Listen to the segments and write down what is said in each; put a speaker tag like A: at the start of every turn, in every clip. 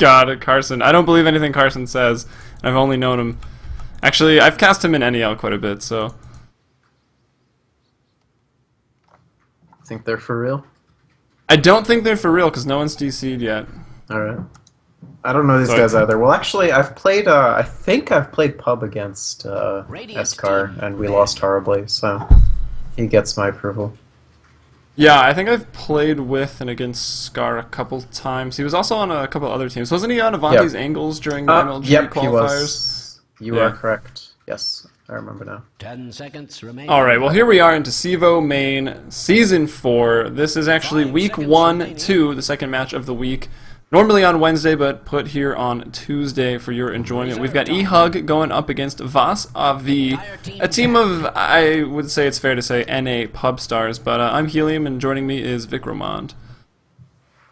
A: God, Carson. I don't believe anything Carson says. I've only known him. Actually, I've cast him in NEL quite a bit, so.
B: Think they're for real?
A: I don't think they're for real because no one's DC'd yet.
B: Alright. I don't know these guys either. Well, actually, I've played, I think I've played pub against Eskar, and we lost horribly, so he gets my approval.
A: Yeah, I think I've played with and against Scar a couple times. He was also on a couple other teams. Wasn't he on Avanti's Angles during the MLG
B: yep,
A: qualifiers?
B: He was. You are correct. Yes, I remember now.
C: 10 seconds remain.
A: Alright, well here we are into CEVO-Main Season 4. This is actually Week 1-2, the second match of the week. Normally on Wednesday, but put here on Tuesday for your enjoyment. We've got eHug going up against Vas'Avi, a team of, I would say it's fair to say, NA pub stars. But I'm Helium, and joining me is Vic Romand.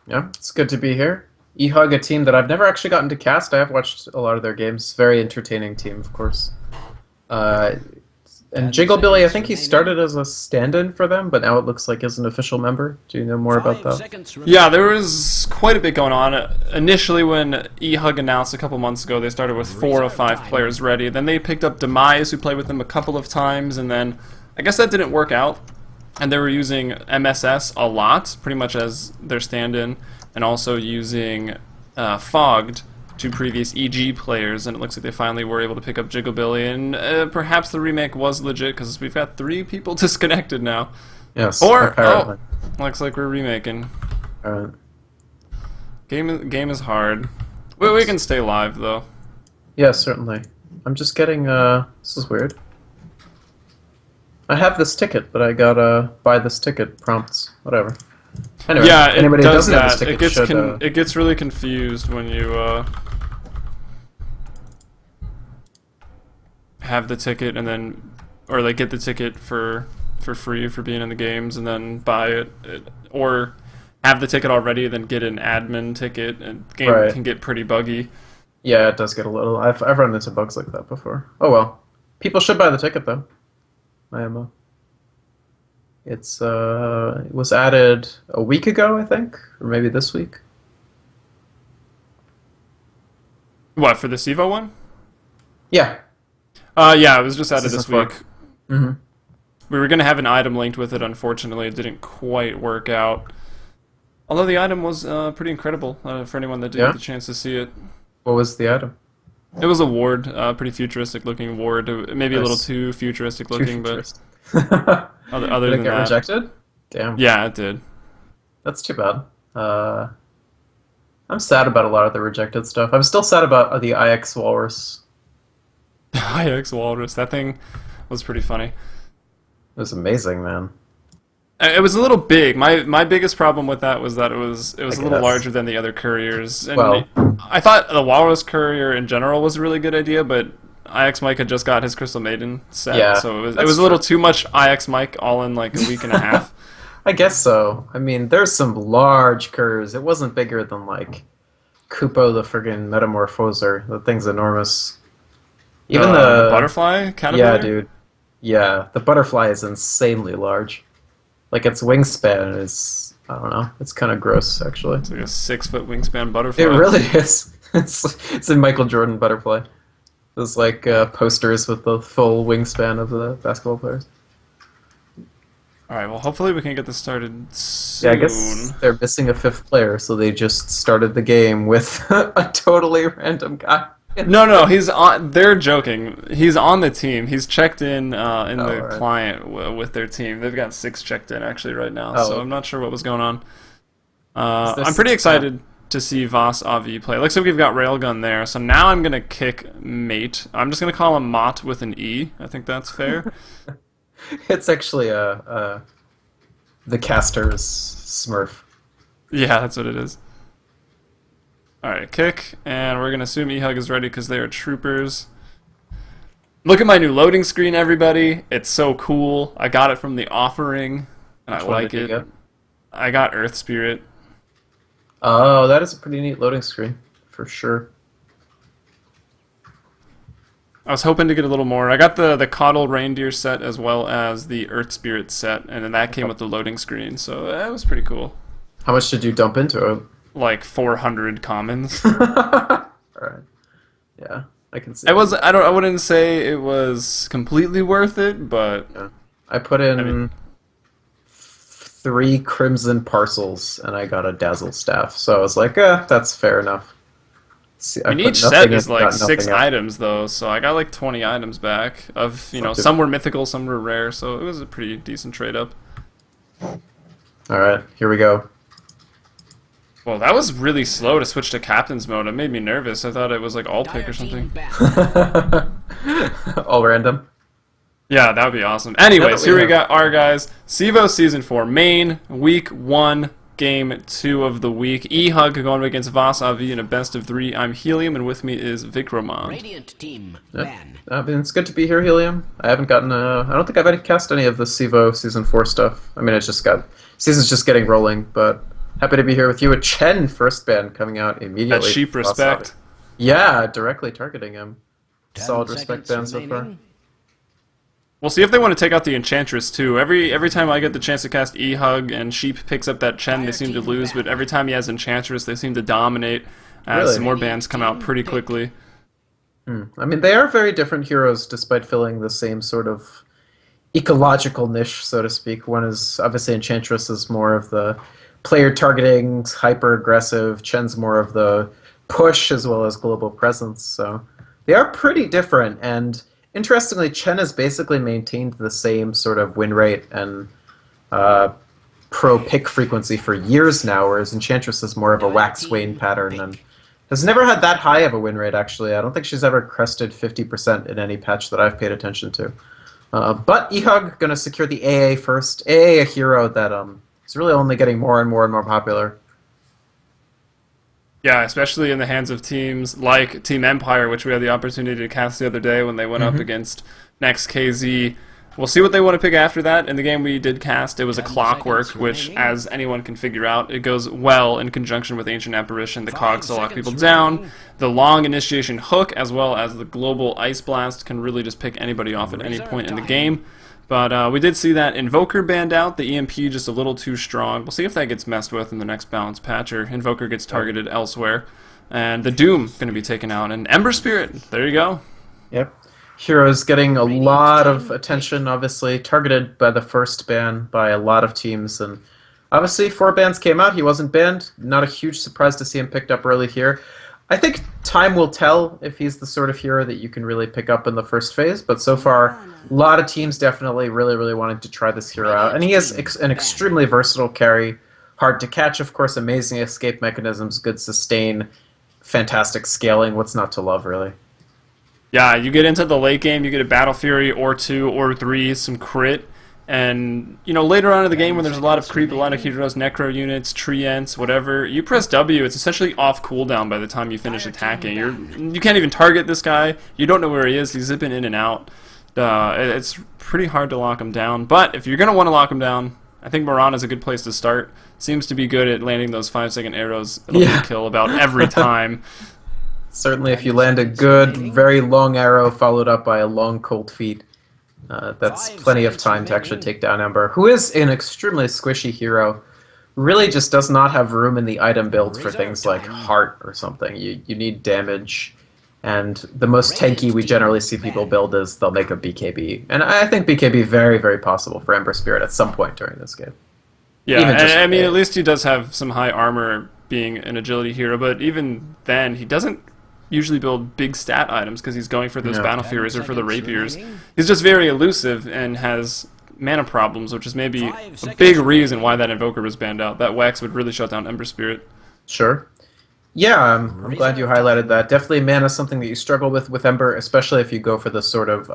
B: Yeah, it's good to be here. eHug, a team that I've never actually gotten to cast. I have watched a lot of their games. Very entertaining team, of course. And Jigglebilly, I think he started as a stand-in for them, but now it looks like he's an official member. Do you know more about that?
A: Yeah, there was quite a bit going on. Initially, when eHug announced a couple months ago, they started with 4 or 5 players ready. Then they picked up Demise, who played with them a couple of times, and then I guess that didn't work out. And they were using MSS a lot, pretty much as their stand-in, and also using Fogged, 2 previous EG players, and it looks like they finally were able to pick up Jigglebilly, and perhaps the remake was legit, because we've got 3 people disconnected now.
B: Yes,
A: or,
B: apparently.
A: Oh, looks like we're remaking.
B: Alright.
A: Game is hard. We can stay live, though.
B: Yeah, certainly. I'm just getting, this is weird. I have this ticket, but I gotta buy this ticket prompts. Whatever. Anyway,
A: yeah,
B: anybody
A: it
B: who
A: does
B: doesn't have
A: that.
B: this ticket
A: It gets really confused when you have the ticket and then, or like get the ticket for free for being in the games and then buy it, or have the ticket already and then get an admin ticket, and the game can get pretty buggy.
B: Yeah, it does get a little. I've run into bugs like that before. Oh well, people should buy the ticket though. IMO. It was added a week ago, I think, or maybe this week.
A: What, for the CEVO one?
B: Yeah.
A: Yeah, it was just added this week.
B: Mm-hmm.
A: We were going to have an item linked with it, unfortunately. It didn't quite work out. Although the item was pretty incredible for anyone that didn't get the chance to see it.
B: What was the item?
A: It was a ward, pretty futuristic-looking ward. Maybe a little too futuristic-looking, but other
B: did
A: than
B: it get
A: that...
B: rejected? Damn.
A: Yeah, it did.
B: That's too bad. I'm sad about a lot of the rejected stuff. I'm still sad about the IX Walrus.
A: IX Walrus, that thing was pretty funny.
B: It was amazing, man.
A: It was a little big. My biggest problem with that was that it was a little larger than the other couriers. And
B: well,
A: I thought the Walrus courier in general was a really good idea, but IX Mike had just got his Crystal Maiden set, so it was a little too much IX Mike all in like a week and a half.
B: I guess so. I mean, there's some large couriers. It wasn't bigger than like Kupo the friggin' Metamorphoser. The thing's enormous. Even the
A: butterfly caterpillar?
B: Yeah, dude. Yeah, the butterfly is insanely large. Like, its wingspan is, I don't know, it's kind of gross, actually.
A: It's like a 6-foot wingspan butterfly.
B: It really is. It's a Michael Jordan butterfly. Those, like, posters with the full wingspan of the basketball players.
A: Alright, well, hopefully we can get this started soon.
B: Yeah, I guess they're missing a 5th player, so they just started the game with a totally random guy.
A: No, he's on. They're joking. He's on the team. He's checked in the client with their team. They've got 6 checked in actually right now. So I'm not sure what was going on. I'm pretty excited to see Vas'Avi play. Looks like we've got Railgun there. So now I'm gonna kick Mate. I'm just gonna call him Mott with an E. I think that's fair.
B: It's actually the caster's Smurf.
A: Yeah, that's what it is. Alright, kick, and we're going to assume eHug is ready because they are troopers. Look at my new loading screen, everybody. It's so cool. I got it from the offering, and I like it. I got Earth Spirit.
B: Oh, that is a pretty neat loading screen, for sure.
A: I was hoping to get a little more. I got the Coddle Reindeer set as well as the Earth Spirit set, and then that came with the loading screen, so that was pretty cool.
B: How much did you dump into it?
A: like 400 commons.
B: Alright. Yeah, I can see.
A: I wouldn't say it was completely worth it, but
B: Yeah. I put in
A: I mean,
B: 3 crimson parcels and I got a dazzle staff. So I was like, that's fair enough. See, I put
A: each
B: nothing
A: set
B: in,
A: is like
B: got
A: 6
B: nothing out.
A: items though, so I got like 20 items back of,
B: Not too
A: some were mythical, some were rare, so it was a pretty decent trade up.
B: Alright, here we go.
A: Well, that was really slow to switch to captain's mode. It made me nervous. I thought it was like all pick or something.
B: All random.
A: Yeah, that would be awesome. Anyways,
B: we
A: here we
B: have-
A: got our guys. CEVO Season 4 Main, Week 1, Game 2 of the week. eHug going against Vas'Avi in a best of 3. I'm Helium, and with me is Vikromond.
C: Radiant team,
B: Yeah.
C: ban.
B: I mean, it's good to be here, Helium. I haven't gotten I don't think I've any cast any of the CEVO Season 4 stuff. I mean, season's just getting rolling, but happy to be here with you. A Chen first ban coming out immediately.
A: That sheep
B: for
A: respect.
B: Vas'Avi. Yeah, directly targeting him.
C: 10
B: Solid respect ban
C: seconds
B: so far.
C: remaining.
A: We'll see if they want to take out the Enchantress too. Every time I get the chance to cast eHug and Sheep picks up that Chen, they seem to lose, but every time he has Enchantress, they seem to dominate as
B: Really?
A: some more bans come out pretty quickly.
B: I mean, they are very different heroes despite filling the same sort of ecological niche, so to speak. One is, obviously, Enchantress is more of the player targeting, hyper-aggressive. Chen's more of the push as well as global presence, so they are pretty different, and interestingly, Chen has basically maintained the same sort of win rate and pro pick frequency for years now, whereas Enchantress is more of a wax wane pattern and has never had that high of a win rate, actually. I don't think she's ever crested 50% in any patch that I've paid attention to. But eHug going to secure the AA first. AA, a hero that is really only getting more and more and more popular.
A: Yeah, especially in the hands of teams like Team Empire, which we had the opportunity to cast the other day when they went up against Next KZ. We'll see what they want to pick after that. In the game we did cast, it was a
C: 10
A: Clockwork,
C: seconds
A: which,
C: remaining.
A: as anyone can figure out, it goes well in conjunction with Ancient Apparition, the
C: 5
A: cogs to lock
C: seconds
A: people down.
C: remaining.
A: The long initiation hook, as well as the global Ice Blast, can really just pick anybody off at any point in the game. But we did see that Invoker banned out, the EMP just a little too strong. We'll see if that gets messed with in the next balance patch, or Invoker gets targeted elsewhere. And the Doom going to be taken out, and Ember Spirit, there you go.
B: Yep. Heroes getting a lot of attention, obviously, targeted by the first ban by a lot of teams. And obviously, 4 bans came out. He wasn't banned. Not a huge surprise to see him picked up early here. I think time will tell if he's the sort of hero that you can really pick up in the first phase. But so far, a lot of teams definitely really wanted to try this hero out. And he has an extremely versatile carry. Hard to catch, of course, amazing escape mechanisms, good sustain, fantastic scaling. What's not to love, really?
A: Yeah, you get into the late game, you get a Battle Fury or 2 or 3, some crit, and later on in the game when there's a lot of creep, a lot of heroes, necro units, treants, whatever, you press W, it's essentially off cooldown by the time you finish attacking. You can't even target this guy. You don't know where he is. He's zipping in and out. It's pretty hard to lock him down. But if you're gonna want to lock him down, I think Mirana's a good place to start. Seems to be good at landing those 5-second arrows. It'll
B: Yeah.
A: kill about every time.
B: Certainly, if you land a good, very long arrow followed up by a long cold feet, that's
C: 5
B: plenty of
C: seconds
B: time to actually
C: remaining.
B: take down Ember, who is an extremely squishy hero. Really just does not have room in the item build for
C: Reserve
B: things like
C: time.
B: Heart or something. You need damage, and the most tanky we generally see people build is they'll make a BKB. And I think BKB very possible for Ember Spirit at some point during this game.
A: Yeah,
B: Even just
A: and, I mean,
B: with
A: at least he does have some high armor being an agility hero, but even then, he doesn't usually build big stat items because he's going for those
B: No.
A: Battle
C: 10
A: Furies or for the
C: seconds
A: Rapiers.
C: remaining.
A: He's just very elusive and has mana problems, which is maybe
C: 5
A: a
C: seconds
A: big
C: remaining.
A: reason why that Invoker was banned out. That Wax would really shut down Ember Spirit.
B: Sure. Yeah, I'm glad you highlighted that. Definitely mana is something that you struggle with Ember, especially if you go for the sort of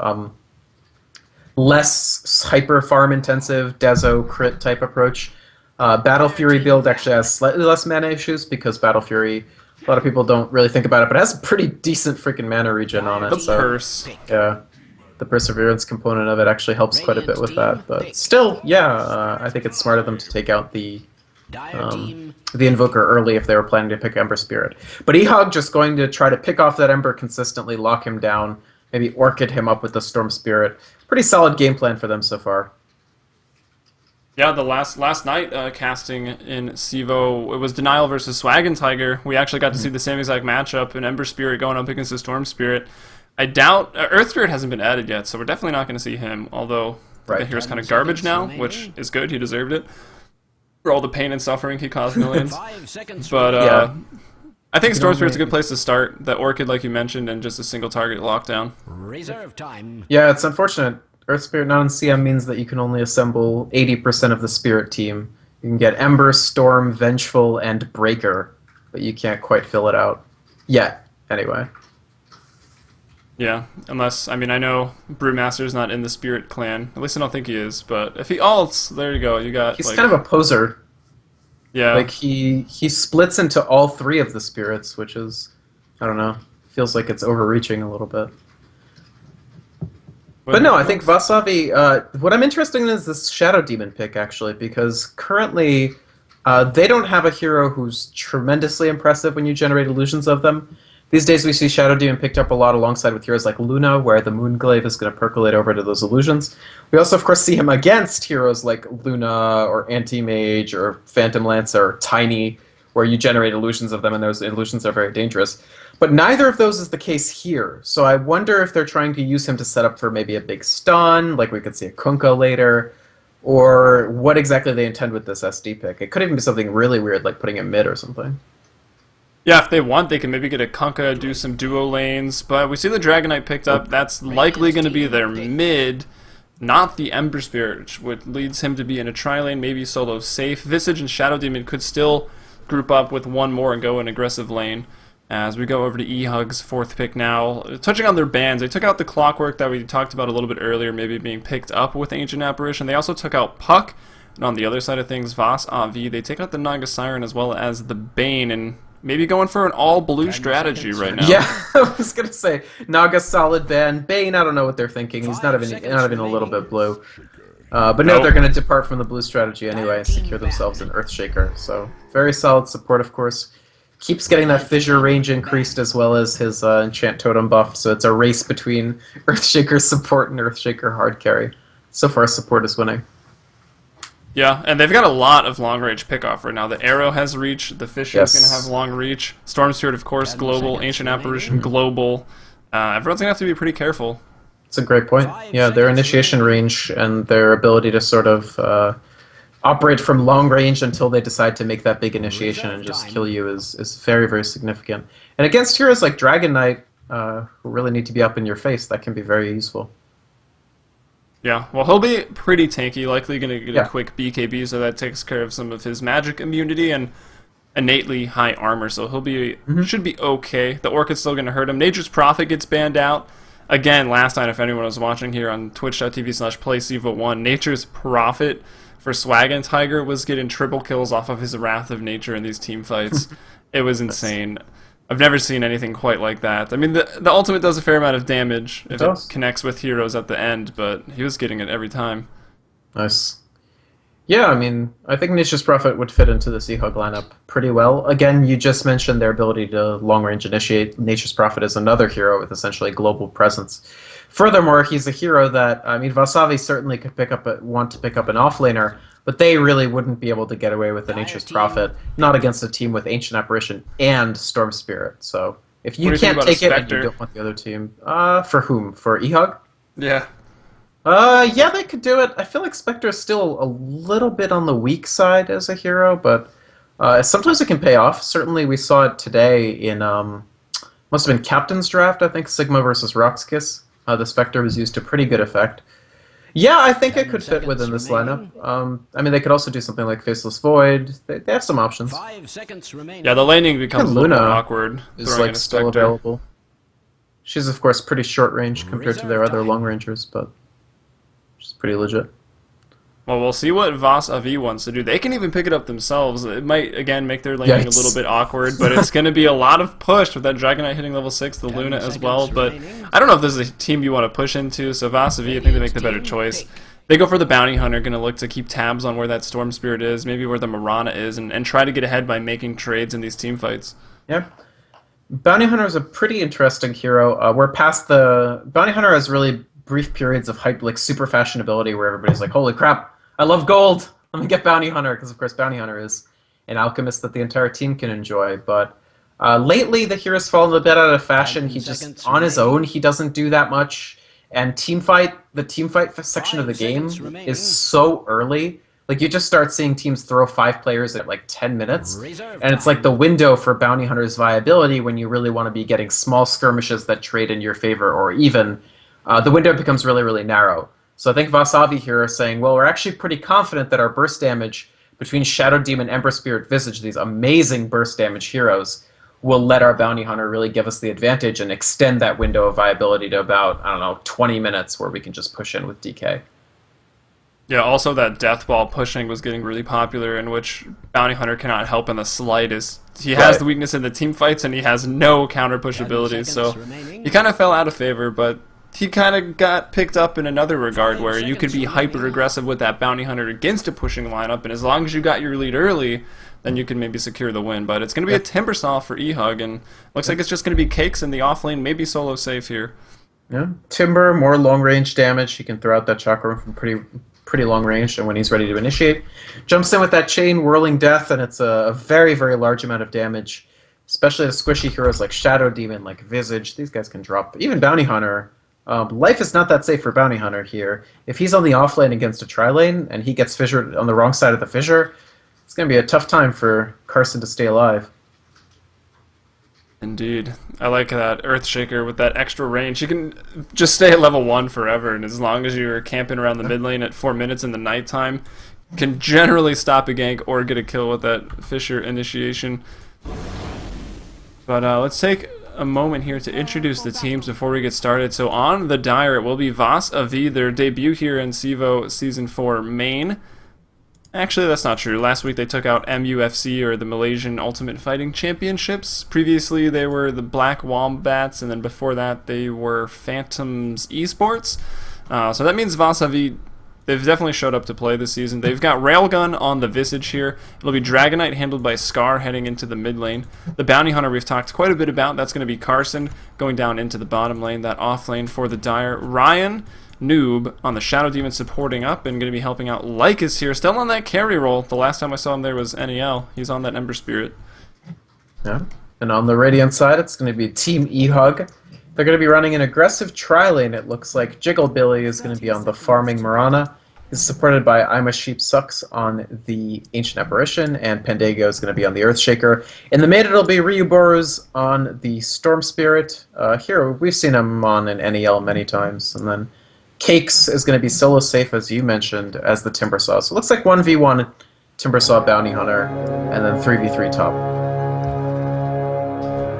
B: less hyper farm intensive Dezo crit type approach. Battle Fury build actually has slightly less mana issues because Battle Fury, a lot of people don't really think about it, but it has a pretty decent freaking mana regen on it.
A: The
B: so
A: Purse.
B: yeah, the perseverance component of it actually helps quite a bit with that. But still, yeah, I think it's smart of them to take out the Invoker early if they were planning to pick Ember Spirit. But eHug just going to try to pick off that Ember consistently, lock him down, maybe Orchid him up with the Storm Spirit. Pretty solid game plan for them so far.
A: Yeah, the last night casting in CEVO, it was Denial versus Swag and Tiger. We actually got to see the same exact matchup, an Ember Spirit going up against a Storm Spirit. I doubt Earth Spirit hasn't been added yet, so we're definitely not going to see him. Although the hero's kind of garbage now, which is good. He deserved it for all the pain and suffering he caused millions. But I think Storm Spirit's a good place to start. The Orchid, like you mentioned, and just a single target lockdown.
C: Reserve time.
B: Yeah, it's unfortunate. Earth Spirit not in CM means that you can only assemble 80% of the Spirit team. You can get Ember, Storm, Vengeful, and Breaker, but you can't quite fill it out. Yet, anyway.
A: Yeah, unless, I mean, I know Brewmaster's not in the Spirit clan. At least I don't think he is, but if he ults, there you go. You got,
B: He's
A: like,
B: kind of a poser.
A: yeah.
B: Like, he splits into all three of the Spirits, which is, I don't know, feels like it's overreaching a little bit. But no, I think Vas'Avi, what I'm interested in is this Shadow Demon pick, actually, because currently they don't have a hero who's tremendously impressive when you generate illusions of them. These days we see Shadow Demon picked up a lot alongside with heroes like Luna, where the Moonglaive is going to percolate over to those illusions. We also, of course, see him against heroes like Luna, or Anti-Mage, or Phantom Lance, or Tiny, where you generate illusions of them, and those illusions are very dangerous. But neither of those is the case here, so I wonder if they're trying to use him to set up for maybe a big stun, like we could see a Kunkka later, or what exactly they intend with this SD pick. It could even be something really weird, like putting him mid or something.
A: Yeah, if they want, they can maybe get a Kunkka, do some duo lanes, but we see the Dragonite picked up. That's likely going to be their mid, not the Ember Spirit, which leads him to be in a tri-lane, maybe solo safe. Visage and Shadow Demon could still group up with one more and go an aggressive lane. As we go over to eHug's fourth pick now, touching on their bans, they took out the Clockwork that we talked about a little bit earlier, maybe being picked up with Ancient Apparition. They also took out Puck, and on the other side of things, Vas'Avi. They take out the Naga Siren as well as the Bane, and maybe going for an all-blue strategy right now.
B: Yeah, I was going to say, Naga solid ban. Bane, I don't know what they're thinking. He's not even a little bit blue. But no, they're going to depart from the blue strategy anyway and secure themselves an Earthshaker. So, very solid support, of course. Keeps getting that fissure range increased as well as his enchant totem buff, so it's a race between Earthshaker support and Earthshaker hard carry. So far, support is winning.
A: Yeah, and they've got a lot of long-range pick-off right now. The Arrow has reach, the Fisher is going to have long reach, Storm Spirit, of course, global, Ancient Apparition, global. Everyone's going to have to be pretty careful.
B: That's a great point. Yeah, their initiation range and their ability to sort of operate from long range until they decide to make that big initiation and just kill you is very, very significant. And against heroes like Dragon Knight, who really need to be up in your face, that can be very useful.
A: Yeah, well, he'll be pretty tanky, likely going to get a quick BKB, so that takes care of some of his magic immunity and innately high armor, so he'll be should be okay. The Orchid's still going to hurt him. Nature's Prophet gets banned out. Again, last night, if anyone was watching here on twitch.tv/playcevo1, Nature's Prophet for Swag and Tiger was getting triple kills off of his Wrath of Nature in these team fights. It was insane. I've never seen anything quite like that. I mean, the ultimate does a fair amount of damage if it connects with heroes at the end, but he was getting it every time.
B: Nice. Yeah, I mean, I think Nature's Prophet would fit into the eHug lineup pretty well. Again, you just mentioned their ability to long-range initiate. Nature's Prophet is another hero with essentially global presence. Furthermore, he's a hero that, I mean, Vas'Avi certainly could want to pick up an offlaner, but they really wouldn't be able to get away with the Nature's Prophet, not against a team with Ancient Apparition and Storm Spirit. So if you can't take it and you don't want the other team, for whom? For eHug?
A: Yeah.
B: Yeah, they could do it. I feel like Spectre is still a little bit on the weak side as a hero, but sometimes it can pay off. Certainly we saw it today in, must have been Captain's Draft, I think, Sigma versus Roxkiss. The Spectre was used to pretty good effect. Yeah, I think it could fit within this lineup. I mean, they could also do something like Faceless Void. They have some options.
C: 5 seconds remaining.
A: Yeah, the laning becomes a little more awkward.
B: Is like still available. She's of course pretty short range compared to their other long rangers, but she's pretty legit.
A: Well, we'll see what Vas'Avi wants to do. They can even pick it up themselves. It might, again, make their laning a little bit awkward, but it's going to be a lot of push with that Dragonite hitting level 6, the Luna as well. But I don't know if this is a team you want to push into, so Vas'Avi, I think they make the better choice. They go for the Bounty Hunter, going to look to keep tabs on where that Storm Spirit is, maybe where the Mirana is, and try to get ahead by making trades in these team fights.
B: Yeah. Bounty Hunter is a pretty interesting hero. We're past the... Bounty Hunter has really brief periods of hype, like super fashionability, where everybody's like, holy crap, I love gold! let me get Bounty Hunter, because of course Bounty Hunter is an alchemist that the entire team can enjoy. But lately the hero's fallen a bit out of fashion. He just, on his own, he doesn't do that much. And the team fight section of the game is so early. Like, you just start seeing teams throw 5 players at like 10 minutes. And it's like the window for Bounty Hunter's viability when you really want to be getting small skirmishes that trade in your favor, or even the window becomes really, really narrow. So I think Vas'Avi here is saying, well, we're actually pretty confident that our burst damage between Shadow Demon, Ember Spirit, Visage, these amazing burst damage heroes, will let our Bounty Hunter really give us the advantage and extend that window of viability to about, I don't know, 20 minutes where we can just push in with DK.
A: Yeah, also that Death Ball pushing was getting really popular, in which Bounty Hunter cannot help in the slightest. He has the weakness in the team fights, and he has no counter push abilities, so he kind of fell out of favor, but he kind of got picked up in another regard, where you could be hyper-aggressive with that Bounty Hunter against a pushing lineup, and as long as you got your lead early, then you can maybe secure the win. But it's going to be a Timbersaw for eHug, and looks like it's just going to be Cakes in the offlane, maybe solo safe here.
B: Yeah, Timber, more long-range damage. He can throw out that chakra from pretty long range, and when he's ready to initiate, jumps in with that chain, Whirling Death, and it's a very, very large amount of damage, especially to squishy heroes like Shadow Demon, like Visage. These guys can drop. Even Bounty Hunter. Life is not that safe for Bounty Hunter here. If he's on the offlane against a tri-lane, and he gets fissured on the wrong side of the fissure, it's going to be a tough time for Carson to stay alive.
A: Indeed. I like that Earthshaker with that extra range. You can just stay at level 1 forever, and as long as you're camping around the mid lane at 4 minutes in the nighttime, can generally stop a gank or get a kill with that Fissure initiation. But let's take a moment here to introduce the teams before we get started. So on the Dire, it will be Vas'Avi, their debut here in CEVO Season 4 Main. Actually, that's not true. Last week they took out MUFC, or the Malaysian Ultimate Fighting Championships. Previously they were the Black Wombats, and then before that they were Phantoms Esports. So that means Vas'Avi, they've definitely showed up to play this season. They've got Railgun on the Visage here. It'll be Dragonite handled by Scar heading into the mid lane. The Bounty Hunter we've talked quite a bit about. That's going to be Carson going down into the bottom lane. That off lane for the Dire. Ryan Noob on the Shadow Demon supporting up and going to be helping out. Lycus here, still on that carry role. The last time I saw him there was NEL. He's on that Ember Spirit.
B: Yeah. And on the Radiant side, it's going to be Team eHug. They're going to be running an aggressive tri-lane. It looks like Jigglebilly is going to be on the Farming Mirana. He's supported by I'm a Sheep Sucks on the Ancient Apparition, and Pandago is going to be on the Earthshaker. In the mid, it'll be Ryuboru's on the Storm Spirit. Here, we've seen him on an NEL many times. And then Cakes is going to be solo safe, as you mentioned, as the Timbersaw. So it looks like 1v1 Timbersaw Bounty Hunter, and then 3v3 top.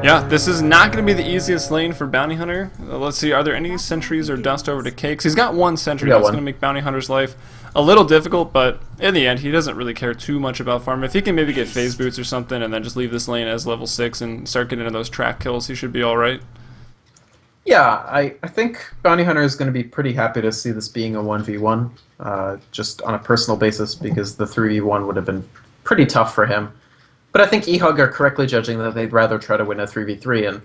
A: Yeah, this is not going to be the easiest lane for Bounty Hunter. Let's see, are there any sentries or dust over to Cakes? He's got 1 sentry. That's going to make Bounty Hunter's life a little difficult, but in the end, he doesn't really care too much about farm. If he can maybe get phase boots or something and then just leave this lane as level 6 and start getting into those track kills, he should be alright.
B: Yeah, I think Bounty Hunter is going to be pretty happy to see this being a 1v1, just on a personal basis, because the 3v1 would have been pretty tough for him. But I think eHug are correctly judging that they'd rather try to win a 3v3, and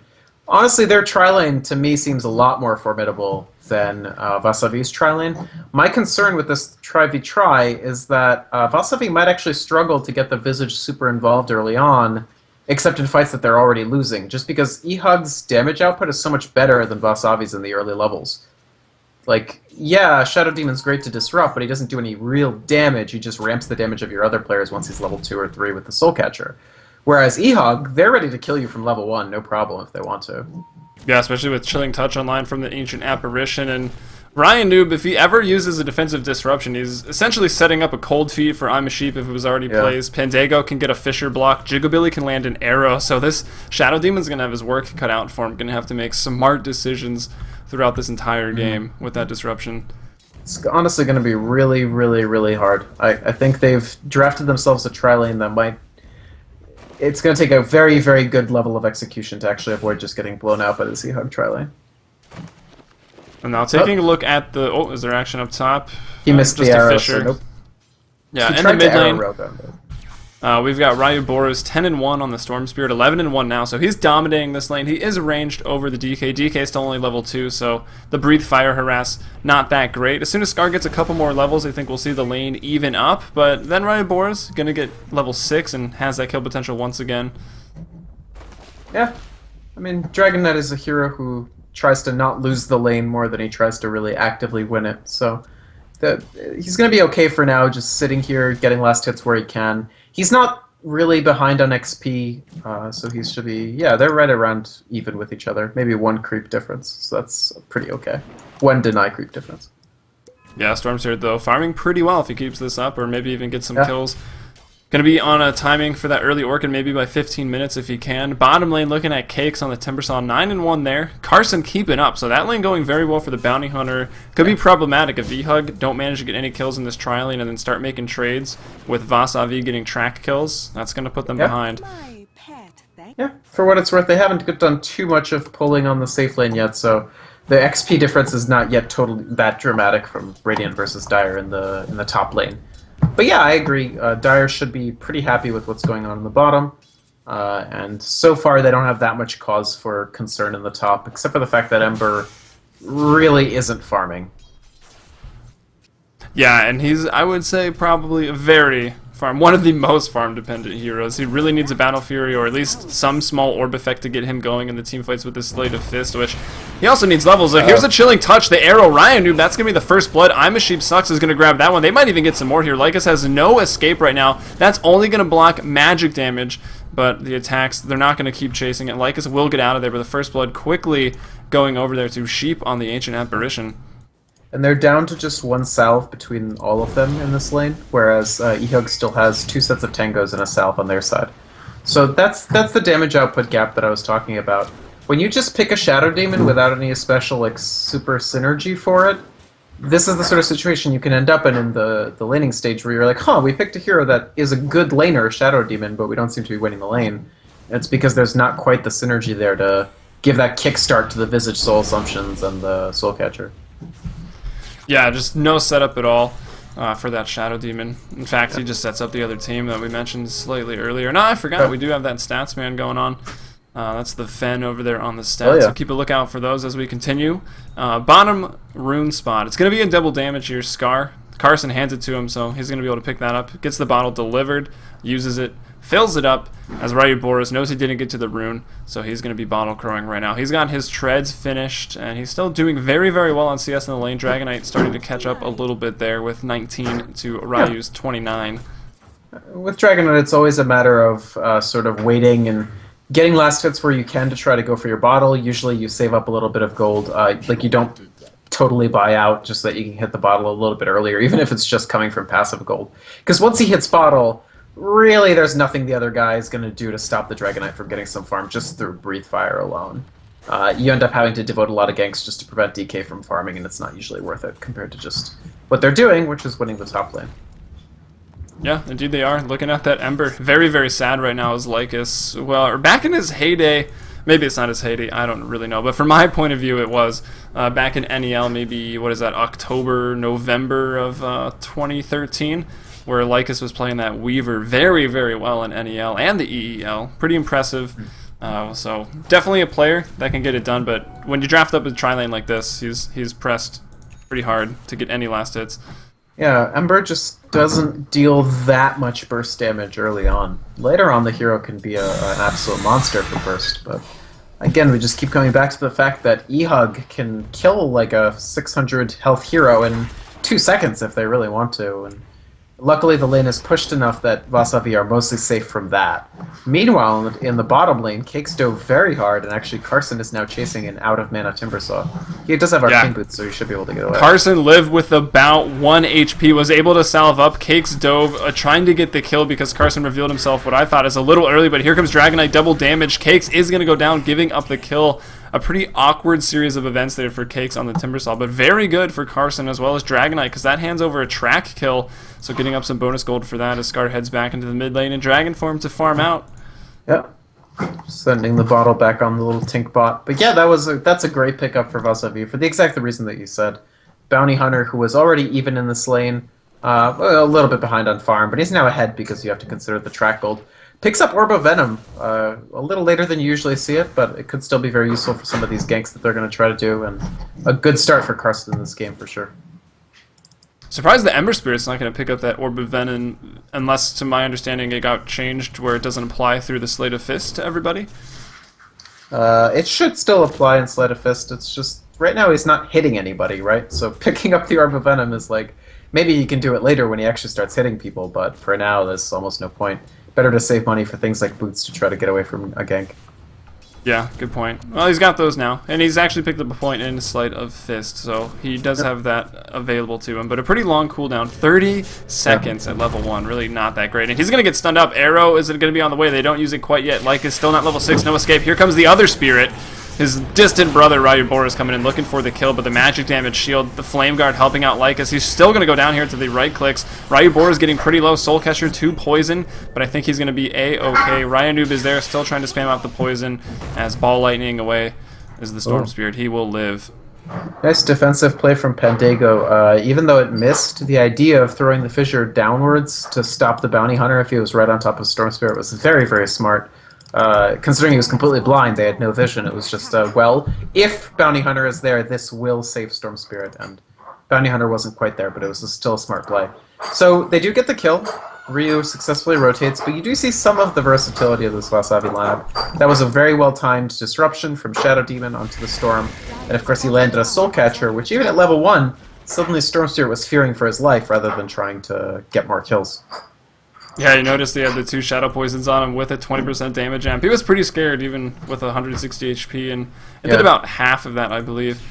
B: honestly, their tri-lane to me seems a lot more formidable than Vas'Avi's tri-lane. My concern with this tri-v-tri is that Vas'Avi might actually struggle to get the Visage super involved early on, except in fights that they're already losing, just because eHug's damage output is so much better than Vas'Avi's in the early levels. Like, yeah, Shadow Demon's great to disrupt, but he doesn't do any real damage. He just ramps the damage of your other players once he's level 2 or 3 with the Soul Catcher. Whereas eHug, they're ready to kill you from level 1, no problem if they want to.
A: Yeah, especially with Chilling Touch online from the Ancient Apparition. And Ryan Noob, if he ever uses a defensive disruption, he's essentially setting up a cold feet for I'm a Sheep if it was already plays. Pandago can get a Fissure block. Jigglebilly can land an arrow. So this Shadow Demon's going to have his work cut out for him. Going to have to make smart decisions throughout this entire game with that disruption.
B: It's honestly going to be really, really, really hard. I think they've drafted themselves a tri-lane that might... It's going to take a very, very good level of execution to actually avoid just getting blown out by the eHug tri-lane.
A: And now taking a look at the... Oh, is there action up top?
B: He missed
A: just
B: the arrow,
A: Fissure.
B: so nope.
A: Yeah,
B: he
A: in the mid lane. We've got Ryu Boros 10-1 on the Storm Spirit, 11-1 now, so he's dominating this lane. He is ranged over the DK. DK is still only level 2, so the Breathe Fire Harass, not that great. As soon as Scar gets a couple more levels, I think we'll see the lane even up, but then Ryu Boros going to get level 6 and has that kill potential once again.
B: Yeah, I mean, Dragon Knight is a hero who tries to not lose the lane more than he tries to really actively win it, so he's going to be okay for now, just sitting here, getting last hits where he can. He's not really behind on XP, so he should be... Yeah, they're right around even with each other. Maybe 1 creep difference, so that's pretty okay. 1 deny creep difference.
A: Yeah, Storm Spirit, though, farming pretty well if he keeps this up, or maybe even get some kills. Going to be on a timing for that early Orchid, maybe by 15 minutes if he can. Bottom lane looking at Cakes on the Timbersaw, 9-1 there. Carson keeping up, so that lane going very well for the Bounty Hunter. Could be problematic if eHug don't manage to get any kills in this tri lane and then start making trades with Vas'Avi getting track kills. That's going to put them behind.
B: Yeah, for what it's worth, they haven't done too much of pulling on the safe lane yet, so the XP difference is not yet totally that dramatic from Radiant versus Dire in the top lane. But yeah, I agree. Dire should be pretty happy with what's going on in the bottom. And so far, they don't have that much cause for concern in the top, except for the fact that Ember really isn't farming.
A: Yeah, and he's, I would say, probably a very one of the most farm-dependent heroes. He really needs a Battle Fury, or at least some small orb effect to get him going in the team fights with his Slate of Fist, which he also needs levels. Here's a Chilling Touch, the arrow, Ryan Noob, that's going to be the first blood. I'm a Sheep Sucks is going to grab that one. They might even get some more here. Lycus has no escape right now. That's only going to block magic damage, but the attacks, they're not going to keep chasing it. Lycus will get out of there, but the first blood quickly going over there to Sheep on the Ancient Apparition.
B: And they're down to just 1 salve between all of them in this lane, whereas eHug still has 2 sets of tangos and a salve on their side. So that's the damage output gap that I was talking about. When you just pick a Shadow Demon without any special like super synergy for it, this is the sort of situation you can end up in the laning stage where you're like, huh, we picked a hero that is a good laner, Shadow Demon, but we don't seem to be winning the lane. And it's because there's not quite the synergy there to give that kickstart to the Visage Soul Assumptions and the Soul Catcher.
A: Yeah, just no setup at all for that Shadow Demon. In fact, he just sets up the other team that we mentioned slightly earlier. No, I forgot, we do have that Stats Man going on. That's the Fen over there on the stats, so keep a lookout for those as we continue. Bottom rune spot. It's going to be a double damage here, Scar. Carson hands it to him, so he's going to be able to pick that up. Gets the bottle delivered, uses it, fills it up, as Ryu Boros knows he didn't get to the rune, so he's going to be bottle crowing right now. He's got his treads finished, and he's still doing very, very well on CS in the lane. Dragon Knight starting to catch up a little bit there with 19 to Ryu's 29.
B: With Dragon Knight, it's always a matter of sort of waiting and getting last hits where you can to try to go for your bottle. Usually you save up a little bit of gold. Like you don't totally buy out just so that you can hit the bottle a little bit earlier, even if it's just coming from passive gold. Because once he hits bottle, really there's nothing the other guy is going to do to stop the Dragon Knight from getting some farm just through Breathe Fire alone. You end up having to devote a lot of ganks just to prevent DK from farming, and it's not usually worth it compared to just what they're doing, which is winning the top lane.
A: Yeah, indeed they are. Looking at that Ember, very, very sad right now is Lycus. Well, or back in his heyday, maybe it's not his heyday, I don't really know, but from my point of view it was back in NEL, maybe, what is that, October, November of 2013, where Lycus was playing that Weaver very, very well in NEL and the EEL. Pretty impressive. So definitely a player that can get it done, but when you draft up a tri-lane like this, he's pressed pretty hard to get any last hits.
B: Yeah, Ember just doesn't deal that much burst damage early on. Later on, the hero can be an absolute monster for burst, but again, we just keep coming back to the fact that eHug can kill like a 600 health hero in 2 seconds if they really want to, and luckily the lane is pushed enough that Vas'Avi are mostly safe from that. Meanwhile, in the bottom lane, Cakes dove very hard, and actually Carson is now chasing an out-of-mana Timbersaw. He does have Arcane Boots, so he should be able to get away.
A: Carson lived with about 1 HP, was able to salve up. Cakes dove, trying to get the kill because Carson revealed himself what I thought is a little early, but here comes Dragon Knight, double damage. Cakes is going to go down, giving up the kill. A pretty awkward series of events there for Cakes on the Timbersaw, but very good for Carson as well as Dragon Knight, because that hands over a track kill, so getting up some bonus gold for that as Scar heads back into the mid lane in Dragon form to farm out.
B: Yep. Sending the bottle back on the little Tink bot. But yeah, that's a great pickup for Vas'Avi for the exact reason that you said. Bounty Hunter, who was already even in this lane, Well, a little bit behind on farm, but he's now ahead because you have to consider the track gold. Picks up Orb of Venom a little later than you usually see it, but it could still be very useful for some of these ganks that they're going to try to do, and a good start for Carson in this game for sure.
A: Surprised the Ember Spirit's not going to pick up that Orb of Venom, unless, to my understanding, it got changed where it doesn't apply through the Slate of Fist to everybody.
B: It should still apply in Sleight of Fist. It's just right now he's not hitting anybody, right? So picking up the Orb of Venom is like maybe he can do it later when he actually starts hitting people, but for now there's almost no point. Better to save money for things like boots to try to get away from a gank.
A: Yeah, good point. Well, he's got those now, and he's actually picked up a point in Sleight of Fist, so he does have that available to him. But a pretty long cooldown, 30 seconds at level 1, really not that great. And he's going to get stunned up. Arrow is going to be on the way. They don't use it quite yet. Lyke is still not level 6, no escape. Here comes the other spirit. His distant brother, Ryubor, is coming in looking for the kill, but the magic damage shield, the Flame Guard helping out Lyke as he's still going to go down here to the right clicks. Ryubor is getting pretty low. Soul Catcher 2 poison, but I think he's going to be A-okay. Ryanoob is there, still trying to spam out the poison as Ball Lightning away is the Storm Spirit. He will live.
B: Nice defensive play from Pandago. Even though it missed, the idea of throwing the fissure downwards to stop the Bounty Hunter if he was right on top of Storm Spirit was very, very smart. Considering he was completely blind, they had no vision. It was just, well, if Bounty Hunter is there, this will save Storm Spirit. And Bounty Hunter wasn't quite there, but it was still a smart play. So they do get the kill. Ryu successfully rotates, but you do see some of the versatility of this Vas'Avi lineup. That was a very well-timed disruption from Shadow Demon onto the Storm. And of course he landed a Soul Catcher, which even at level 1, suddenly Storm Spirit was fearing for his life rather than trying to get more kills.
A: Yeah, you noticed they had the 2 Shadow Poisons on him with a 20% damage amp. He was pretty scared even with 160 HP, and it did about half of that, I believe.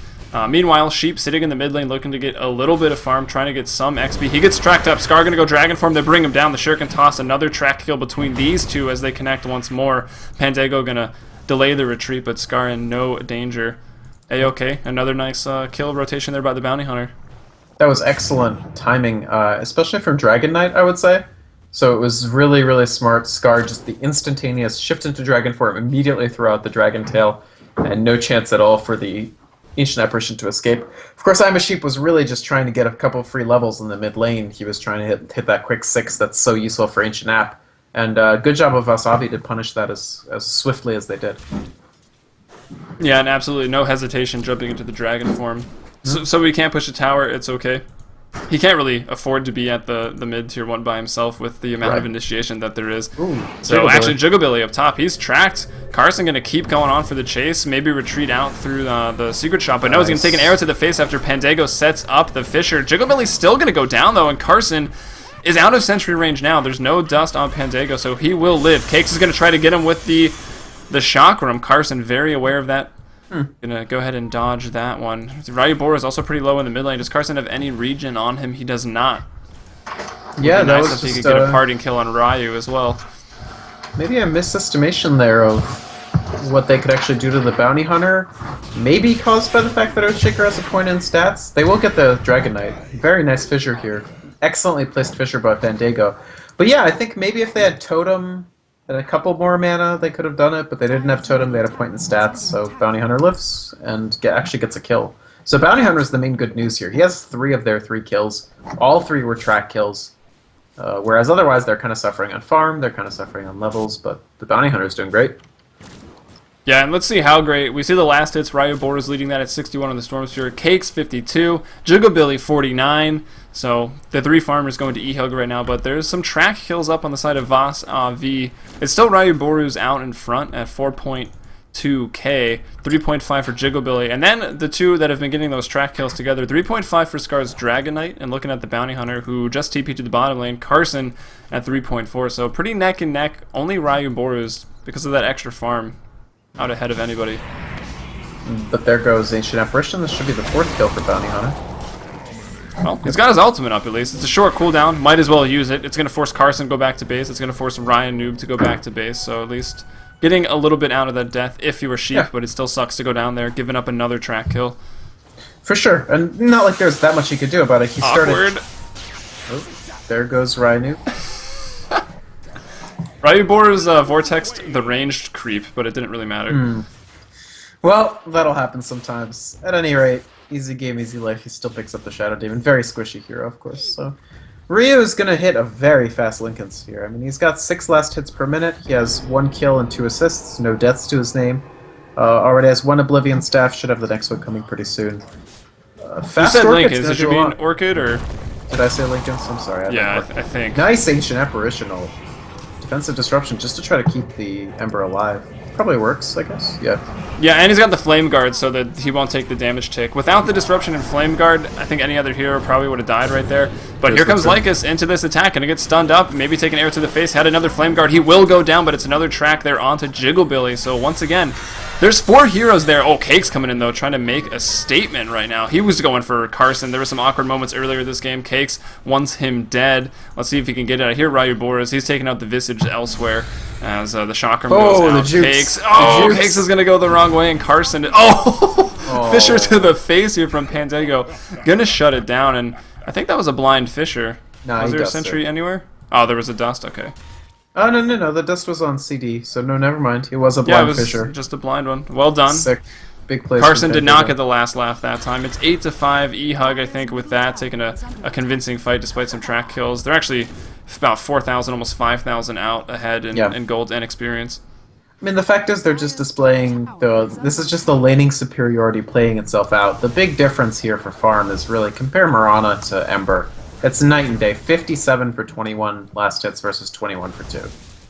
A: Meanwhile, Sheep sitting in the mid lane looking to get a little bit of farm, trying to get some XP. He gets tracked up. Scar going to go Dragon Form. They bring him down. The Shuriken toss. Another track kill between these two as they connect once more. Pandago going to delay the retreat, but Scar in no danger. A-okay. Another nice kill rotation there by the Bounty Hunter.
B: That was excellent timing, especially from Dragon Knight, I would say. So it was really, really smart. Scar just the instantaneous shift into Dragon Form, immediately throw out the Dragon Tail, and no chance at all for the Ancient Apparition to escape. Of course, I'm a Sheep was really just trying to get a couple free levels in the mid lane. He was trying to hit that quick 6 that's so useful for Ancient App. And good job of Vas'Avi to punish that as swiftly as they did.
A: Yeah, and absolutely no hesitation jumping into the Dragon Form. So we can't push a tower, it's okay. He can't really afford to be at the mid tier 1 by himself with the amount of initiation that there is.
B: Ooh,
A: so actually Jugabilly up top, he's tracked. Carson going to keep going on for the chase, maybe retreat out through the secret shop, but no, he's going to take an arrow to the face after Pandago sets up the Fissure. Jugabilly's still going to go down though, and Carson is out of sentry range now. There's no dust on Pandago, so he will live. Cakes is going to try to get him with the Chakram. Carson very aware of that. Gonna go ahead and dodge that one. Ryubor is also pretty low in the mid lane. Does Carson have any regen on him? He does not.
B: Yeah, that
A: nice
B: was
A: if he
B: just,
A: could get a parting kill on Ryu as well.
B: Maybe a misestimation there of what they could actually do to the Bounty Hunter. Maybe caused by the fact that Earthshaker has a point in stats. They will get the Dragon Knight. Very nice Fissure here. Excellently placed Fissure by Pandago. But yeah, I think maybe if they had Totem and a couple more mana, they could have done it, but they didn't have Totem, they had a point in stats, so Bounty Hunter lives and actually gets a kill. So Bounty Hunter is the main good news here. He has 3 of their 3 kills. All 3 were track kills, whereas otherwise they're kind of suffering on farm, they're kind of suffering on levels, but the Bounty Hunter is doing great.
A: Yeah, and let's see how great. We see the last hits. Ryubor is leading that at 61 on the Storm Sphere. Cakes 52. Jugabilly 49. So the 3 farmers going to eHug right now, but there's some track kills up on the side of Vas'Avi. It's still Ryuboru's out in front at 4.2k, 3.5 for Jugabilly, and then the 2 that have been getting those track kills together, 3.5 for Scar's Dragon Knight, and looking at the Bounty Hunter who just TP'd to the bottom lane, Carson at 3.4, so pretty neck and neck. Only Ryuboru's, because of that extra farm, out ahead of anybody.
B: But there goes Ancient Apparition. This should be the 4th kill for Bounty Hunter.
A: Well, he's got his ultimate up at least. It's a short cooldown. Might as well use it. It's going to force Carson to go back to base. It's going to force Ryanoob to go back to base. So at least getting a little bit out of that death if you were Sheep, but it still sucks to go down there, giving up another track kill.
B: For sure. And not like there's that much he could do about it. He
A: Awkward.
B: started... Oh, there goes Ryanoob.
A: Ryubor's vortexed the ranged creep, but it didn't really matter.
B: Well, that'll happen sometimes. At any rate, easy game, easy life. He still picks up the Shadow Demon. Very squishy hero, of course. So Ryu is going to hit a very fast Lincoln's here. I mean, he's got 6 last hits per minute. He has 1 kill and 2 assists. No deaths to his name. Already has 1 Oblivion Staff. Should have the next one coming pretty soon.
A: You said Lincoln's. Did you mean Orchid or?
B: Did I say Lincoln's? I'm sorry.
A: Yeah, I think.
B: Nice Ancient Apparitional. Defensive Disruption just to try to keep the Ember alive. Probably works, I guess. Yeah.
A: Yeah, and he's got the Flame Guard so that he won't take the damage tick. Without the Disruption and Flame Guard, I think any other hero probably would have died right there. But here comes Lycus into this attack, and it gets stunned up, maybe take an arrow to the face, had another Flame Guard. He will go down, but it's another track there onto Jigglebilly. So once again, there's 4 heroes there. Oh, Cake's coming in, though, trying to make a statement right now. He was going for Carson. There were some awkward moments earlier this game. Cakes wants him dead. Let's see if he can get it. I hear Ryu Boris. He's taking out the Visage elsewhere as the Chakram goes out. Cakes. Oh, Cakes is going to go the wrong way, and Carson... Oh! Fisher to the face here from Pandego. Gonna shut it down, and I think that was a blind Fisher.
B: Nah,
A: was there a sentry anywhere? Oh, there was a dust. Okay.
B: Oh, no. The dust was on CD, so no, never mind. It was a blind Fisher.
A: Just a blind one. Well done.
B: Sick. Big place.
A: Carson did not get the last laugh that time. It's 8-5. eHug, I think, with that, taking a convincing fight despite some track kills. They're actually about 4,000, almost 5,000 out ahead in gold and experience.
B: I mean, the fact is they're just displaying this is just the laning superiority playing itself out. The big difference here for farm is really compare Mirana to Ember. It's night and day. 57 for 21 last hits versus 21 for 2.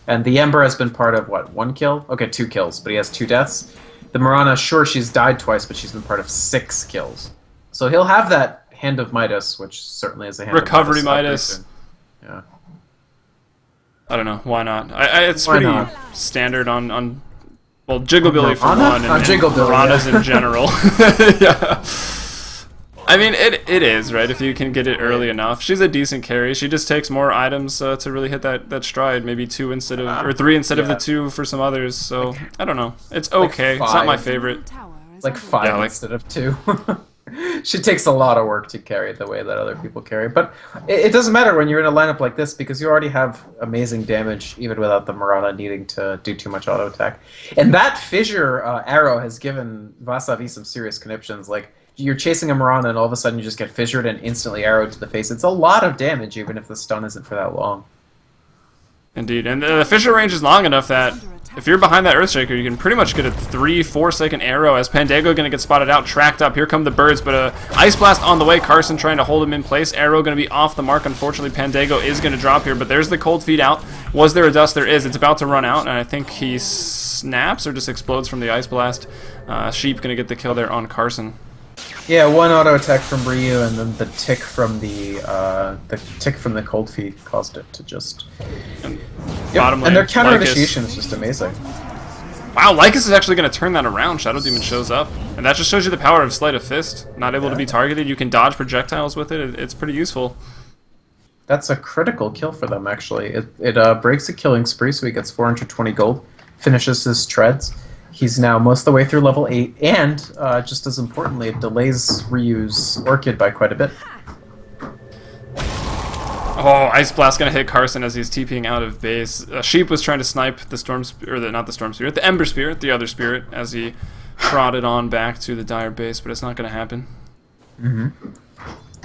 B: And the Ember has been part of, what, 1 kill? Okay, 2 kills, but he has 2 deaths. The Mirana, sure, she's died twice, but she's been part of 6 kills. So he'll have that Hand of Midas, which certainly is a Hand
A: Recovery
B: of
A: Midas.
B: Yeah.
A: I don't know. Why not? It's pretty standard on well, Jigglebilly for one, and Mirana's in general. Yeah. I mean, it is, right? If you can get it early enough. She's a decent carry. She just takes more items to really hit that stride. Maybe 2 instead of... or 3 instead of the 2 for some others. So, I don't know. It's okay. It's not my favorite.
B: Like 5 instead of 2. She takes a lot of work to carry the way that other people carry. But it doesn't matter when you're in a lineup like this because you already have amazing damage even without the Mirana needing to do too much auto attack. And that Fissure arrow has given Vas'Avi some serious conniptions. Like, you're chasing a Mirana and all of a sudden you just get fissured and instantly arrowed to the face. It's a lot of damage even if the stun isn't for that long.
A: Indeed. And the Fissure range is long enough that if you're behind that Earthshaker, you can pretty much get a 3-4 second arrow as Pandego going to get spotted out, tracked up. Here come the birds, but Ice Blast on the way. Carson trying to hold him in place. Arrow going to be off the mark. Unfortunately, Pandego is going to drop here, but there's the Cold Feet out. Was there a dust? There is. It's about to run out, and I think he snaps or just explodes from the Ice Blast. Sheep going to get the kill there on Carson.
B: Yeah, 1 auto attack from Ryu, and then the tick from the Cold Feet caused it to just.
A: And,
B: and their counter initiation is just amazing.
A: Wow, Lycus is actually going to turn that around. Shadow Demon shows up, and that just shows you the power of Sleight of Fist. Not able to be targeted, you can dodge projectiles with it. It's pretty useful.
B: That's a critical kill for them, actually. It breaks a killing spree, so he gets 420 gold, finishes his treads. He's now most of the way through level 8, and, just as importantly, it delays Ryu's Orchid by quite a bit.
A: Oh, Ice Blast gonna hit Carson as he's TPing out of base. Sheep was trying to snipe the Storm Spirit, or not the Storm Spirit, the Ember Spirit, the other spirit, as he trotted on back to the Dire base, but it's not gonna happen.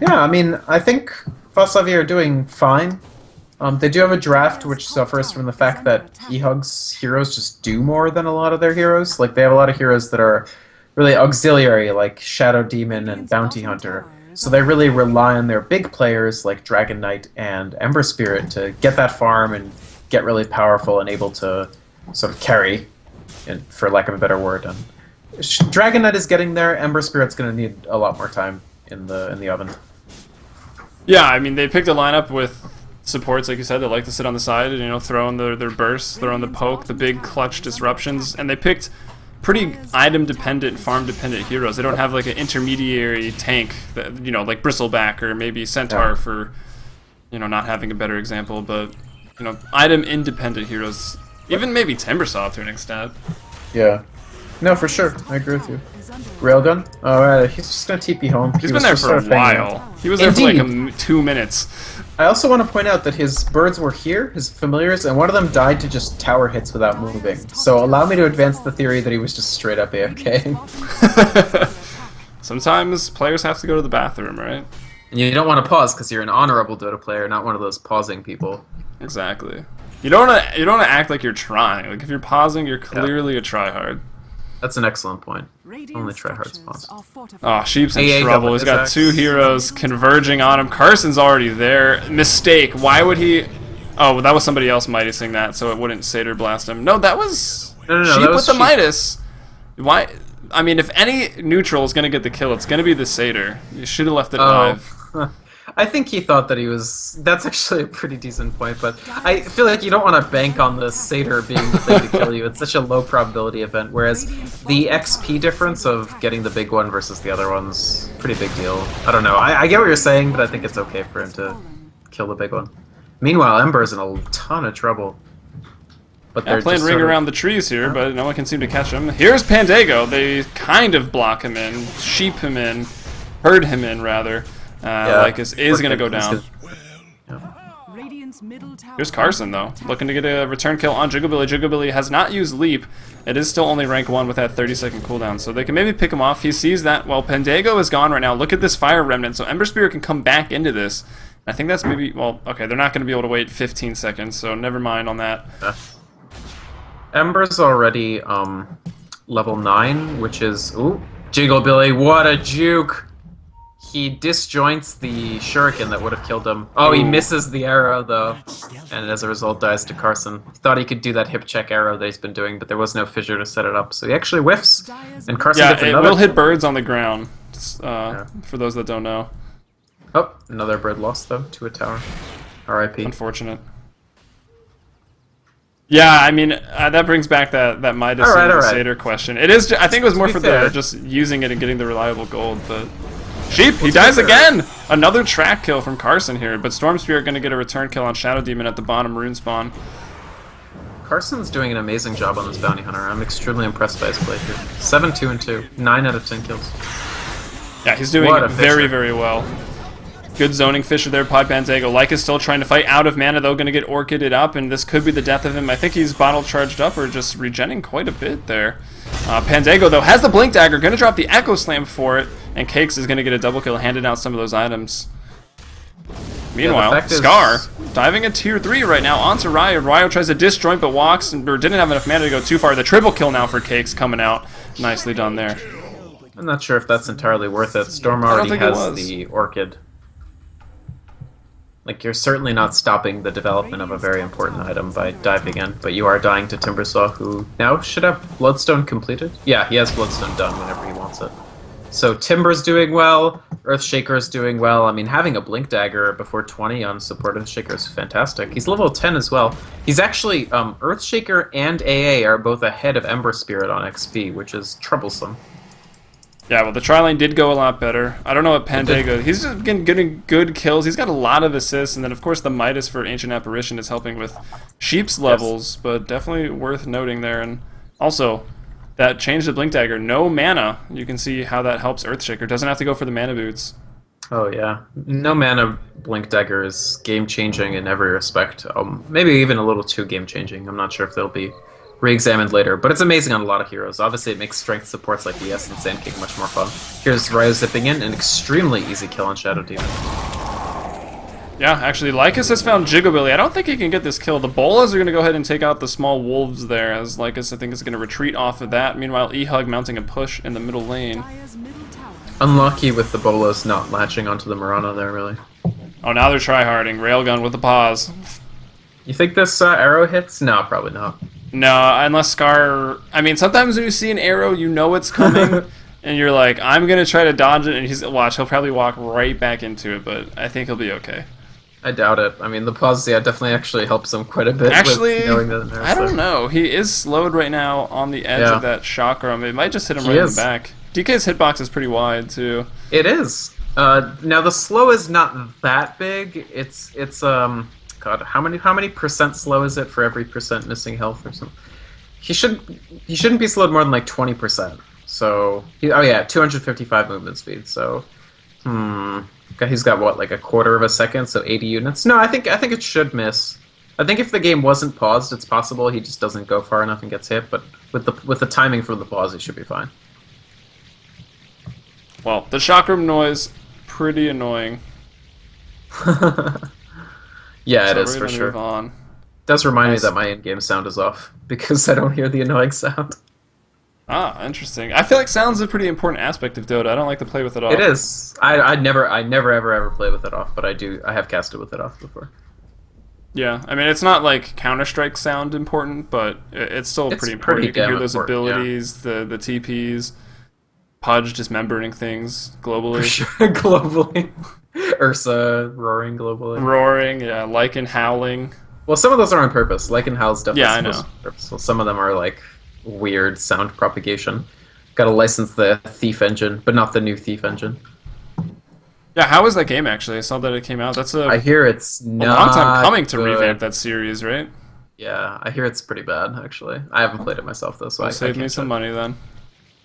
B: Yeah, I mean, I think Vas'Avi are doing fine. They do have a draft which suffers from the fact that eHug's heroes just do more than a lot of their heroes. Like, they have a lot of heroes that are really auxiliary, like Shadow Demon and Bounty Hunter. So they really rely on their big players like Dragon Knight and Ember Spirit to get that farm and get really powerful and able to sort of carry, for lack of a better word. And Dragon Knight is getting there. Ember Spirit's going to need a lot more time in the oven.
A: Yeah, I mean, they picked a lineup with supports, like you said, that like to sit on the side and, you know, throw in their bursts, throw in the poke, the big clutch disruptions, and they picked pretty item-dependent, farm-dependent heroes. They don't have like an intermediary tank, that, you know, like Bristleback or maybe Centaur for, you know, not having a better example, but, you know, item-independent heroes. Even maybe Timbersaw to an extent.
B: Yeah. No, for sure. I agree with you. Railgun? Alright, he's just gonna TP home.
A: He's been there for a while. He was there for like 2 minutes.
B: I also want to point out that his birds were here, his familiars, and one of them died to just tower hits without moving. So allow me to advance the theory that he was just straight up AFK.
A: Sometimes players have to go to the bathroom, right?
B: And you don't want to pause because you're an honorable Dota player, not one of those pausing people.
A: Exactly. You don't wanna act like you're trying. Like if you're pausing, you're clearly a tryhard.
B: That's an excellent point. Only tryhards pause.
A: Oh, Sheep's in
B: AA
A: trouble. He's got
B: double
A: 2 heroes converging on him. Carson's already there. Mistake. Why would he... Oh, that was somebody else Midasing that, so it wouldn't Satyr blast him. No, that was
B: No,
A: Sheep
B: that was
A: with the
B: Sheep.
A: Midas. Why... I mean, if any neutral is going to get the kill, it's going to be the Satyr. You should have left it live.
B: I think he thought that he was... That's actually a pretty decent point, but I feel like you don't want to bank on the Satyr being the thing to kill you. It's such a low probability event, whereas the XP difference of getting the big one versus the other one's a pretty big deal. I don't know. I get what you're saying, but I think it's okay for him to kill the big one. Meanwhile, Ember's in a ton of trouble. But
A: Yeah, playing ring around the trees here, but no one can seem to catch him. Here's Pandago. They kind of block him in, sheep him in, herd him in, rather. Lycus is going to go down. Here's Carson, though, looking to get a return kill on Jigglebilly. Jigglebilly has not used Leap. It is still only rank 1 with that 30-second cooldown, so they can maybe pick him off. He sees that. Well, Pandago is gone right now. Look at this Fire Remnant, so Ember Spirit can come back into this. I think that's maybe... Well, okay, they're not going to be able to wait 15 seconds, so never mind on that.
B: Ember's already level 9, which is... Ooh, Jigglebilly, what a juke! He disjoints the shuriken that would have killed him. Oh, he misses the arrow, though. And as a result, dies to Carson. He thought he could do that hip check arrow that he's been doing, but there was no fissure to set it up. So he actually whiffs. And Carson gets another...
A: it will hit birds on the ground, for those that don't know.
B: Oh, another bird lost, though, to a tower. R.I.P.
A: Unfortunate. Yeah, I mean, that brings back that Midas and the Satyr question. It is. I think it was more for the just using it and getting the reliable gold, but... Sheep, he dies again! Another track kill from Carson here, but Storm Spirit going to get a return kill on Shadow Demon at the bottom rune spawn.
B: Carson's doing an amazing job on this bounty hunter. I'm extremely impressed by his play here. 7-2-2, 9 out of 10 kills.
A: Yeah, he's doing very, very well. Good zoning Fisher there, Pod Pandago. Lycus still trying to fight out of mana, though, going to get Orchided up, and this could be the death of him. I think he's bottle charged up or just regenning quite a bit there. Pandago, though, has the Blink Dagger, going to drop the Echo Slam for it, and Cakes is going to get a double kill, handing out some of those items. Meanwhile, Scar, diving at tier 3 right now onto Ryo. Ryo tries to disjoint, but walks, or didn't have enough mana to go too far. The triple kill now for Cakes coming out. Nicely done there.
B: I'm not sure if that's entirely worth it. Storm already has the Orchid. Like, you're certainly not stopping the development of a very important item by diving in, but you are dying to Timbersaw, who now should have Bloodstone completed? Yeah, he has Bloodstone done whenever he wants it. So Timber's doing well, Earthshaker's doing well. I mean, having a Blink Dagger before 20 on support Earthshaker is fantastic. He's level 10 as well. He's actually, Earthshaker and AA are both ahead of Ember Spirit on XP, which is troublesome.
A: Yeah, well, the tri-lane did go a lot better. I don't know what Pandago... He's just getting good kills. He's got a lot of assists, and then, of course, the Midas for Ancient Apparition is helping with Sheep's levels, but definitely worth noting there. And also, that change to Blink Dagger, no mana. You can see how that helps Earthshaker. Doesn't have to go for the mana boots.
B: Oh, yeah. No mana Blink Dagger is game-changing in every respect. Maybe even a little too game-changing. I'm not sure if they'll be re-examined later, but it's amazing on a lot of heroes. Obviously, it makes strength supports like ES and Sandking much more fun. Here's Ryo zipping in, an extremely easy kill on Shadow Demon.
A: Yeah, actually, Lycus has found Jigglebilly. I don't think he can get this kill. The Bolas are going to go ahead and take out the small wolves there, as Lycus, I think, is going to retreat off of that. Meanwhile, eHug mounting a push in the middle lane.
B: Unlucky with the Bolas not latching onto the Mirana there, really.
A: Oh, now they're tryharding. Railgun with the pause.
B: You think this arrow hits? No, probably not.
A: No, unless Scar... I mean, sometimes when you see an arrow, you know it's coming, and you're like, I'm going to try to dodge it, and he'll probably walk right back into it, but I think he'll be okay.
B: I doubt it. I mean, the pause, yeah, definitely actually helps him quite a bit.
A: Actually,
B: with knowing that
A: I don't know. He is slowed right now on the edge of that chakra. It might just hit him right in the back. DK's hitbox is pretty wide, too.
B: It is. Now, the slow is not that big. It's God, how many percent slow is it for every percent missing health or something? He shouldn't be slowed more than like 20%. So oh yeah, 255 movement speed. So he's got what, like a quarter of a second, so 80 units. No, I think it should miss. I think if the game wasn't paused, it's possible he just doesn't go far enough and gets hit. But with the timing for the pause, it should be fine.
A: Well, the shock room noise, pretty annoying.
B: Yeah, it
A: So
B: is
A: we're
B: for
A: gonna
B: sure.
A: move on.
B: Does remind me
A: Nice.
B: that my in-game sound is off because I don't hear the annoying sound.
A: Ah, interesting. I feel like sound's a pretty important aspect of Dota. I don't like to play with it off.
B: It is. I never ever play with it off, but I do. I have casted with it off before.
A: Yeah, I mean it's not like Counter-Strike sound important, but it's still
B: It's
A: pretty important.
B: pretty
A: You can hear
B: damn
A: those
B: important, yeah.
A: abilities, the TPs, Pudge dismembering things globally,
B: For sure, globally. Ursa roaring globally.
A: roaring, yeah, Lycan howling.
B: Well, some of those are on purpose. Like in Hal's definitely
A: Yeah, I
B: supposed
A: know.
B: to be purposeful. Some of them are like weird sound propagation. Got to license the Thief engine, but not the new Thief engine.
A: Yeah, how was that game actually? I saw that it came out. That's
B: I
A: a
B: hear it's
A: long
B: not
A: time coming to
B: good.
A: revamp that series, right?
B: Yeah, I hear it's pretty bad actually. I haven't played it myself though, so I
A: Save me
B: can't
A: some money then.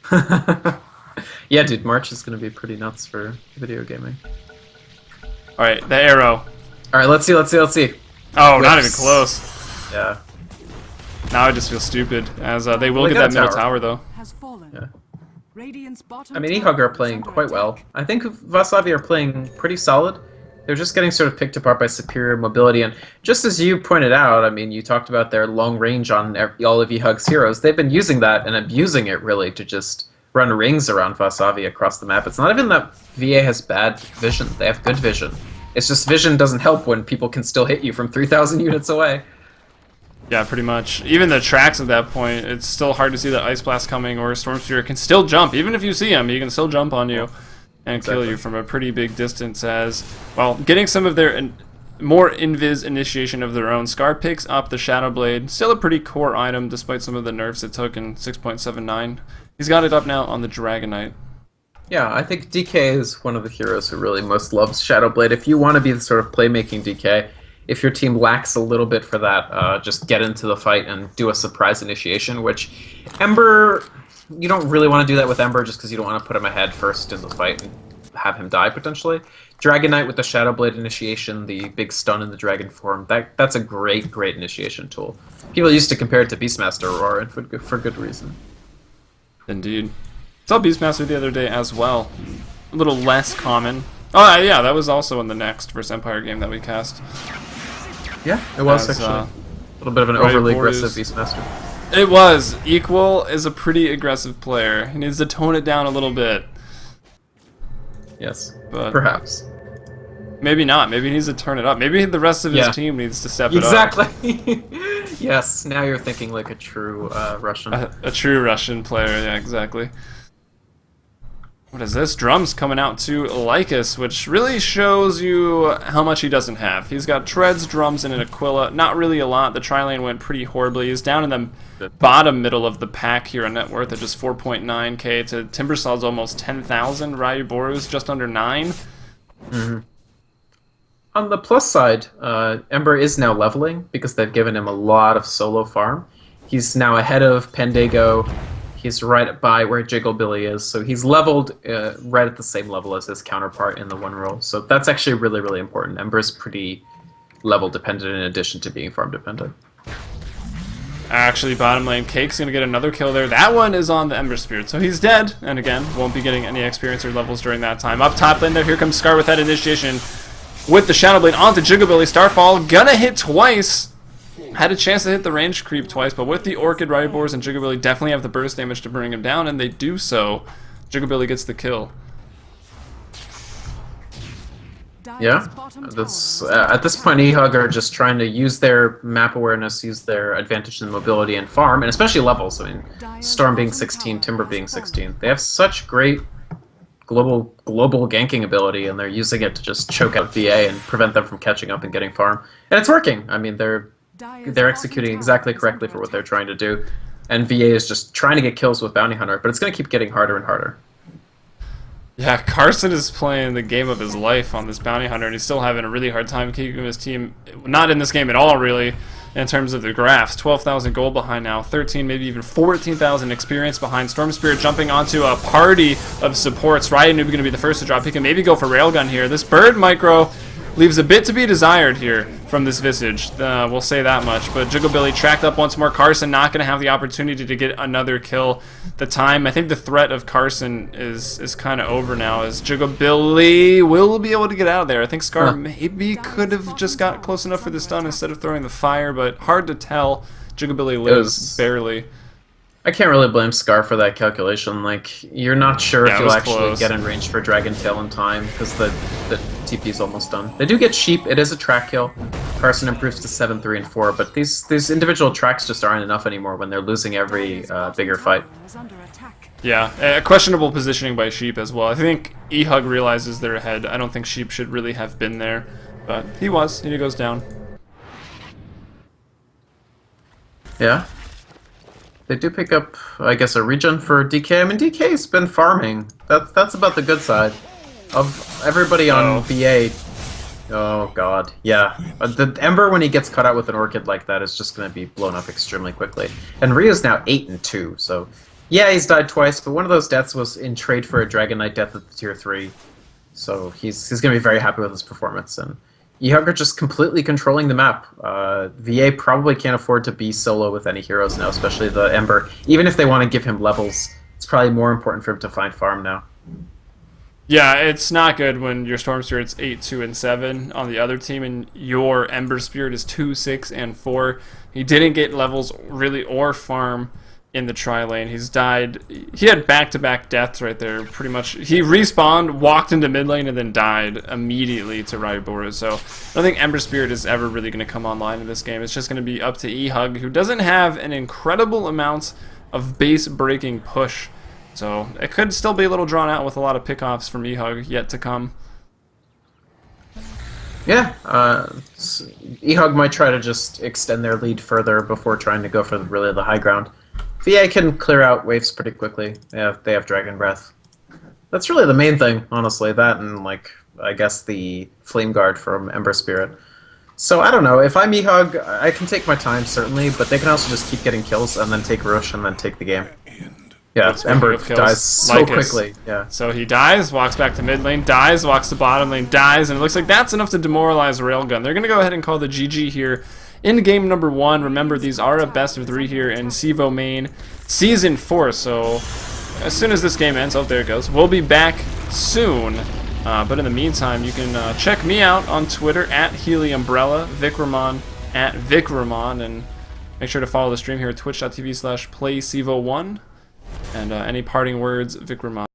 B: judge. Yeah, dude, March is gonna be pretty nuts for video gaming.
A: All right, the arrow.
B: All right, let's see.
A: Oh, not even
B: Whips.
A: close.
B: Yeah,
A: Now I just feel stupid, as they will
B: Well, they
A: get
B: got
A: that
B: a
A: middle
B: tower.
A: tower though.
D: Has fallen.
B: yeah.
D: Radiant's bottom
B: I mean,
D: tower
B: eHug are
D: is
B: playing
D: under
B: quite well.
D: attack.
B: I think Vas'Avi are playing pretty solid. They're just getting sort of picked apart by superior mobility, and just as you pointed out, I mean, you talked about their long range on all of eHug's heroes. They've been using that and abusing it really to just run rings around Vas'Avi across the map. It's not even that VA has bad vision; they have good vision. It's just vision doesn't help when people can still hit you from 3,000 units away.
A: Yeah, pretty much. Even the tracks at that point, it's still hard to see the Ice Blast coming, or Storm Spear can still jump. Even if you see him, he can still jump on you and kill
B: Exactly.
A: you from a pretty big distance as, well, getting some of their more invis initiation of their own. Scar picks up the Shadow Blade, still a pretty core item despite some of the nerfs it took in 6.79. He's got it up now on the Dragon Knight.
B: Yeah, I think DK is one of the heroes who really most loves Shadowblade. If you want to be the sort of playmaking DK, if your team lacks a little bit for that, just get into the fight and do a surprise initiation, which Ember, you don't really want to do that with Ember just because you don't want to put him ahead first in the fight and have him die potentially. Dragon Knight with the Shadowblade initiation, the big stun in the dragon form, that's a great initiation tool. People used to compare it to Beastmaster Aurora, and for good reason.
A: Indeed. Saw Beastmaster the other day as well. A little less common. Oh, yeah, that was also in the next versus Empire game that we cast.
B: Yeah, it was
A: As,
B: actually. A little bit of an
A: right,
B: overly
A: Boris-
B: aggressive Beastmaster.
A: It was. Equal is a pretty aggressive player. He needs to tone it down a little bit.
B: Yes,
A: But
B: perhaps.
A: maybe not. Maybe he needs to turn it up. Maybe the rest of his
B: Yeah.
A: team needs to step it up.
B: Exactly. Yes, now you're thinking like a true Russian.
A: A true Russian player, yeah, exactly. What is this? Drums coming out to Lycus, which really shows you how much he doesn't have. He's got Treads, Drums, and an Aquila. Not really a lot. The tri-lane went pretty horribly. He's down in the bottom middle of the pack here on net worth at just 4.9k to Timbersaw's almost 10,000. Ryu Boru's just under 9.
B: On the plus side, Ember is now leveling because they've given him a lot of solo farm. He's now ahead of Pendago. He's right by where Jigglebilly is, so he's leveled right at the same level as his counterpart in the one role. So that's actually really important. Ember's pretty level dependent in addition to being farm dependent.
A: Actually, bottom lane, Cake's going to get another kill there. That one is on the Ember Spirit, so he's dead. And again, won't be getting any experience or levels during that time. Up top lane there, here comes Scar with that initiation. With the Shadow Blade onto Jigglebilly. Starfall gonna hit twice. Had a chance to hit the range creep twice, but with the Orchid, Rybors, and Jigglebilly definitely have the burst damage to bring him down, and they do so. Jigglebilly gets the kill.
B: Yeah, that's at this point, eHug are just trying to use their map awareness, use their advantage in mobility and farm, and especially levels. I mean, Storm being 16, Timber being 16. They have such great global ganking ability, and they're using it to just choke out VA and prevent them from catching up and getting farm. And it's working. I mean, they're executing exactly correctly for what they're trying to do. And VA is just trying to get kills with Bounty Hunter, but it's going to keep getting harder and harder.
A: Yeah, Carson is playing the game of his life on this Bounty Hunter, and he's still having a really hard time keeping his team, not in this game at all, really, in terms of the graphs. 12,000 gold behind now, 13, maybe even 14,000 experience behind. Storm Spirit jumping onto a party of supports. Ryan Noob going to be the first to drop. He can maybe go for Railgun here. This Bird Micro leaves a bit to be desired here from this Visage. We'll say that much. But Jugabilly tracked up once more. Carson not going to have the opportunity to get another kill. The time, I think the threat of Carson is kind of over now, as Jugabilly will be able to get out of there. I think Scar maybe could have just got close enough for the stun instead of throwing the fire, but hard to tell. Jugabilly lives barely.
B: I can't really blame Scar for that calculation. Like, you're not sure if you'll actually
A: close.
B: get in range for Dragon Tail in time, because the TP's almost done. They do get Sheep. It is a track kill. Carson improves to 7, 3, and 4, but these individual tracks just aren't enough anymore when they're losing every bigger fight.
A: Yeah, questionable positioning by Sheep as well. I think eHug realizes they're ahead. I don't think Sheep should really have been there, but he was, and he goes down.
B: Yeah. They do pick up, I guess, a regen for DK. I mean, DK's been farming. That's about the good side. Of everybody on VA... Oh, God. Yeah. The Ember, when he gets cut out with an Orchid like that, is just going to be blown up extremely quickly. And Rio's now 8 and 2, so... Yeah, he's died twice, but one of those deaths was in trade for a Dragon Knight death at the tier 3. So he's going to be very happy with his performance. And eHug are just completely controlling the map. VA probably can't afford to be solo with any heroes now, especially the Ember. Even if they want to give him levels, it's probably more important for him to find farm now.
A: Yeah, it's not good when your Storm Spirit's 8, 2, and 7 on the other team, and your Ember Spirit is 2, 6, and 4. He didn't get levels really or farm in the tri-lane. He's died. He had back-to-back deaths right there, pretty much. He respawned, walked into mid lane, and then died immediately to Rybora. So I don't think Ember Spirit is ever really going to come online in this game. It's just going to be up to eHug, who doesn't have an incredible amount of base-breaking push. So it could still be a little drawn out with a lot of pickoffs from eHug yet to come.
B: Yeah, eHug might try to just extend their lead further before trying to go for really the high ground. VA can clear out waves pretty quickly. They have Dragon Breath. That's really the main thing, honestly. That and, like, I guess the Flame Guard from Ember Spirit. So, I don't know. If I'm eHug, I can take my time, certainly, but they can also just keep getting kills and then take Rush and then take the game. Yeah, Ember dies so quickly. Yeah.
A: So he dies, walks back to mid lane, dies, walks to bottom lane, dies, and it looks like that's enough to demoralize Railgun. They're going to go ahead and call the GG here in game number 1. Remember, these are a best of 3 here in CEVO-Main Season 4, so as soon as this game ends, oh, there it goes, we'll be back soon. But in the meantime, you can check me out on Twitter at HeliUmbrella, Vikramon at Vikramon, and make sure to follow the stream here at twitch.tv/playcevo1. And any parting words, Vikramon?